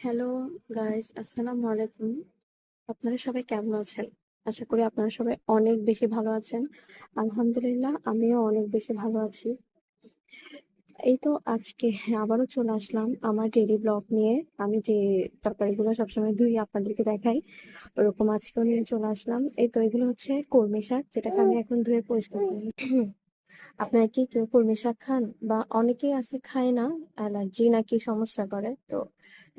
Hello guys, আসসালামু আলাইকুম। আপনারা সবাই কেমন আছেন? আশা করি আপনারা সবাই অনেক বেশি ভালো আছেন। আলহামদুলিল্লাহ, আমিও অনেক বেশি ভালো আছি। এই তো আজকে আবারও চলে আসলাম আমার ডেইলি ব্লগ নিয়ে। আমি যে তরকারিগুলো সবসময় ধুই আপনাদেরকে দেখাই, ওরকম আজকেও নিয়ে চলে আসলাম। এই তো এগুলো হচ্ছে কলমি শাক, যেটাকে আমি এখন ধুয়ে পরিষ্কার করি। আপনারা কি কেউ কলমি শাক খান? বা অনেকেই আছে খায় না, অ্যালার্জি নাকি সমস্যা করে। তো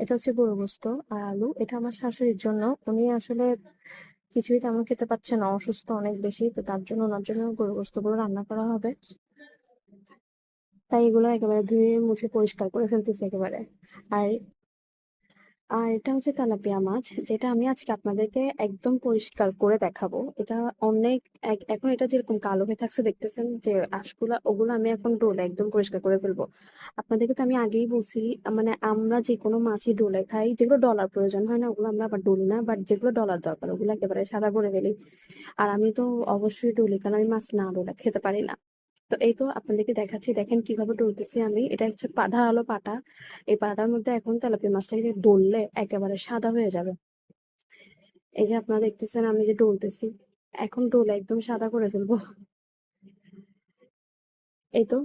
এটা হচ্ছে গরু গোস্ত আর আলু। এটা আমার শাশুড়ির জন্য। উনি আসলে কিছুই তেমন খেতে পারছে না, অসুস্থ অনেক বেশি। তো তার জন্য ওনার জন্য গরু গোস্ত গুলো রান্না করা হবে। তাই এগুলো একেবারে ধুয়ে মুছে পরিষ্কার করে ফেলতেছি একেবারে। আর আর এটা হচ্ছে তেলাপিয়া মাছ, যেটা আমি আজকে আপনাদেরকে একদম পরিষ্কার করে দেখাবো। এটা অনেক এখন এটা যেরকম কালো হয়ে থাকছে দেখতেছেন যে আঁশগুলা, ওগুলো আমি এখন ডোলে একদম পরিষ্কার করে ফেলবো। আপনাদেরকে তো আমি আগেই বলছি, মানে আমরা যে কোনো মাছই ডোলে খাই, যেগুলো ডলার প্রয়োজন হয় না ওগুলো আমরা আবার ডলি না, বাট যেগুলো ডলার দরকার ওগুলো একেবারে সাদা করে ফেলি। আর আমি তো অবশ্যই ডলি, কারণ আমি মাছ না ডলে খেতে পারি না। তো এই তো আপনাদেরকে দেখাচ্ছি, দেখেন কিভাবে ডলতেছি আমি। এটা হচ্ছে ধারালো পাটা। এই পাটার মধ্যে এখন তেলাপিয়া মাছটাকে ডললে একেবারে সাদা হয়ে যাবে। এই যে আপনারা দেখতেছেন আমি যে ডলতেছি, এখন ডলে একদম সাদা করে ফেলবো। এই তো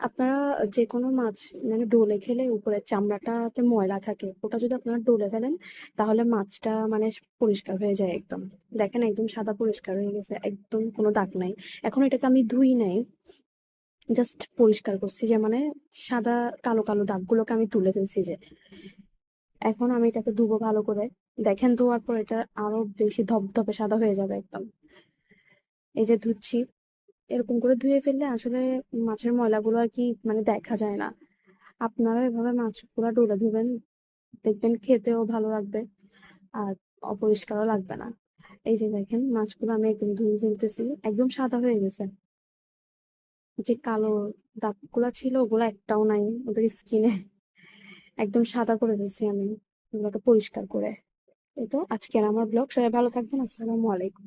আপনারা যে কোনো মাছ মানে ডলে খেলে উপরের চামড়াটাতে ময়লা থাকে, ওটা যদি আপনারা ডলে ফেলেন তাহলে মাছটা মানে পরিষ্কার হয়ে যায় একদম। দেখেন একদম সাদা পরিষ্কার হয়ে গেছে, একদম কোনো দাগ নাই। এখন এটাকে আমি ধুই নাই, জাস্ট পরিষ্কার করছি, যে মানে সাদা কালো কালো দাগগুলোকে আমি তুলে ফেলছি। যে এখন আমি এটাকে ধুবো ভালো করে। দেখেন ধোয়ার পর এটা আরো বেশি ধপধপে সাদা হয়ে যাবে একদম। এই যে ধুচ্ছি, এরকম করে ধুয়ে ফেললে আসলে মাছের ময়লাগুলো আর কি মানে দেখা যায় না। আপনারা এভাবে মাছগুলো ডলে ধুবেন, দেখবেন খেতেও ভালো লাগবে আর অপরিষ্কারও লাগবে না। এই যে দেখেন মাছগুলো আমি একদম ধুয়ে ফেলতেছি, একদম সাদা হয়ে গেছে। যে কালো দাগগুলা ছিল ওগুলো একটাও নাই ওদের স্কিনে, একদম সাদা করে দিয়েছি আমি এগুলোকে পরিষ্কার করে। এই তো আজকের আমার ব্লগ। সবাই ভালো থাকবেন। আসসালামু আলাইকুম।